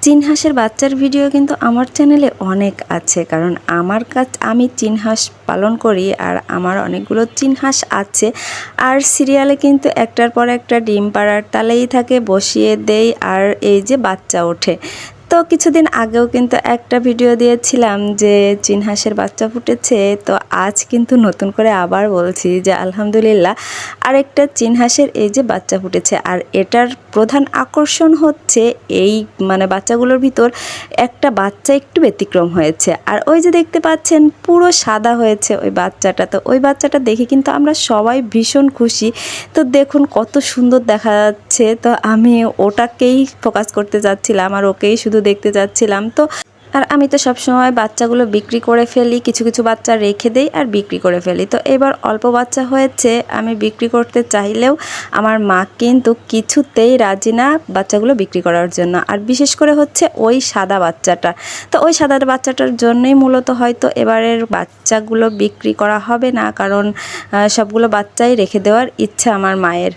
চীন হাঁসের বাচ্চার ভিডিও কিন্তু আমার চ্যানেলে অনেক আছে, কারণ আমি চীন হাঁস পালন করি আর আমার অনেকগুলো চীন হাঁস আছে। আর সিরিয়ালে কিন্তু একটার পর একটা ডিম পাড়ার তালেই থাকে, বসিয়ে দেই আর এই যে বাচ্চা ওঠে। তো কিছুদিন আগেও কিন্তু একটা ভিডিও দিয়েছিলাম যে চীন হাঁসের বাচ্চা ফুটেছে। তো আজ কিন্তু নতুন করে আবার বলছি যে আলহামদুলিল্লাহ আরেকটা চীন হাঁসের এই যে বাচ্চা ফুটেছে। আর এটার প্রধান আকর্ষণ হচ্ছে এই বাচ্চাগুলোর ভিতর একটা বাচ্চা একটু ব্যতিক্রম হয়েছে। আর ওই যে দেখতে পাচ্ছেন পুরো সাদা হয়েছে ওই বাচ্চাটা। তো ওই বাচ্চাটা দেখে কিন্তু আমরা সবাই ভীষণ খুশি। তো দেখুন কত সুন্দর দেখা যাচ্ছে। তো আমি ওটাকেই ফোকাস করতে যাচ্ছিলাম আর ওকেই শুধু দেখতে যাচ্ছিলাম। আর আমি তো সবসময় বাচ্চাগুলো বিক্রি করে ফেলি, কিছু কিছু বাচ্চা রেখে দেই আর বিক্রি করে ফেলি। তো এবার অল্প বাচ্চা হয়েছে, আমি বিক্রি করতে চাইলেও আমার মা কিন্তু কিছুতেই রাজি না বাচ্চাগুলো বিক্রি করার জন্য। আর বিশেষ করে হচ্ছে ওই সাদা বাচ্চাটা। তো ওই সাদা বাচ্চাটার জন্যই মূলত হয়তো এবারের বাচ্চাগুলো বিক্রি করা হবে না, কারণ সবগুলো বাচ্চাই রেখে দেওয়ার ইচ্ছা আমার মায়ের।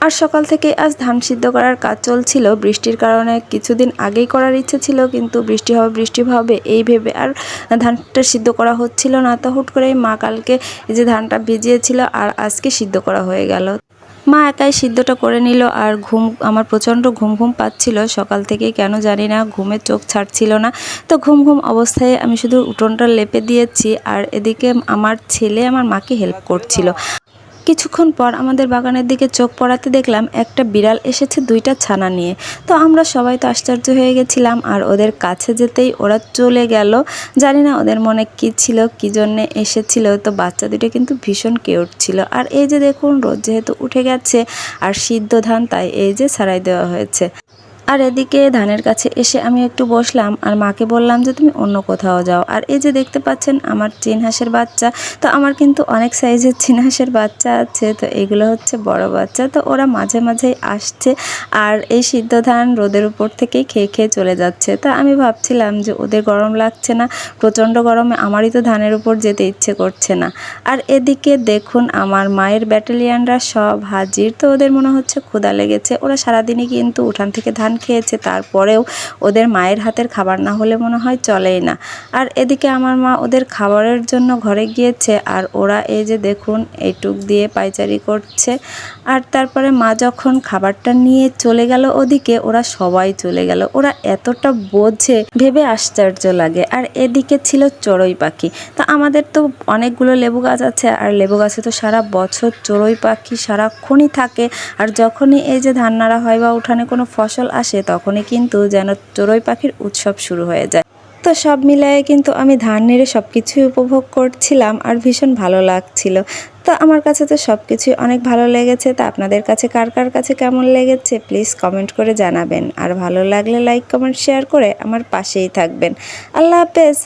আর সকাল থেকে আজ ধান সিদ্ধ করার কাজ চলছিল। বৃষ্টির কারণে কিছুদিন আগেই করার ইচ্ছে ছিল, কিন্তু বৃষ্টি হবে এই ভেবে আর ধানটা সিদ্ধ করা হচ্ছিল না। তো হুট করেই মা কালকে এই যে ধানটা ভিজিয়েছিল আর আজকে সিদ্ধ করা হয়ে গেল। মা একাই সিদ্ধটা করে নিল। আর আমার প্রচণ্ড ঘুম পাচ্ছিল সকাল থেকেই, কেন জানি না ঘুমে চোখ ছাড়ছিল না। তো ঘুম অবস্থায় আমি শুধু উঠোনটা লেপে দিয়েছি আর এদিকে আমার ছেলে আমার মাকে হেল্প করছিল। কিছুক্ষণ পর আমাদের বাগানের দিকে চোখ পড়াতে দেখলাম একটা বিড়াল এসেছে দুইটা ছানা নিয়ে। তো আমরা সবাই তো আশ্চর্য হয়ে গেছিলাম আর ওদের কাছে যেতেই ওরা চলে গেল। জানি না ওদের মনে কী ছিল, কী জন্যে এসেছিল। তো বাচ্চা দুটো কিন্তু ভীষণ কিউট ছিল। আর এই যে দেখুন রোদ যেহেতু উঠে গেছে আর সিদ্ধ ধান, তাই এই যে ছাড়াই দেওয়া হয়েছে। আর এদিকে ধানের কাছে এসে আমি একটু বসলাম আর মাকে বললাম যে তুমি অন্য কোথাও যাও। আর এই যে দেখতে পাচ্ছেন আমার চীন হাঁসের বাচ্চা। তো আমার কিন্তু অনেক সাইজের চীন হাঁসের বাচ্চা আছে। তো এগুলো হচ্ছে বড় বাচ্চা। তো ওরা মাঝে মাঝেই আসছে আর এই সিদ্ধ ধান রোদের উপর থেকেই খেয়ে চলে যাচ্ছে। তো আমি ভাবছিলাম যে ওদের গরম লাগছে না, প্রচণ্ড গরমে আমারই তো ধানের উপর যেতে ইচ্ছে করছে না। আর এদিকে দেখুন আমার মায়ের ব্যাটালিয়ানরা সব হাজির। তো ওদের মনে হচ্ছে ক্ষুধা লেগেছে। ওরা সারাদিনই কিন্তু উঠান থেকে ধান খেয়েছে, তারপরেও ওদের মায়ের হাতের খাবার না হলে মনে হয় চলেই না। আর এদিকে আমার মা ওদের খাবারের জন্য ঘরে গিয়েছে আর ওরা এই যে দেখুন এইটুক দিয়ে পায়চারি করছে। আর তারপরে মা যখন খাবারটা নিয়ে চলে গেল ওদিকে, ওরা সবাই চলে গেল। ওরা এতটা বোঝে ভেবে আশ্চর্য লাগে। আর এদিকে ছিল চড়ুই পাখি। তো আমাদের তো অনেকগুলো লেবু গাছ আছে আর লেবু গাছে তো সারা বছর চড়ুই পাখি সারাক্ষণই থাকে। আর যখনই এই যে ধান নাড়া হয় বা উঠানে কোনো ফসল আসে, তখনই কিন্তু যেন চড়ুই পাখির উৎসব শুরু হয়ে যায়। তো সব মিলায়ে কিন্তু আমি ধান নেড়ে সব কিছুই উপভোগ করছিলাম আর ভীষণ ভালো লাগছিল। তো আমার কাছে তো সব কিছুই অনেক ভালো লেগেছে। তা আপনাদের কাছে কার কাছে কেমন লেগেছে প্লিজ কমেন্ট করে জানাবেন। আর ভালো লাগলে লাইক কমেন্ট শেয়ার করে আমার পাশেই থাকবেন। আল্লাহ হাফেজ।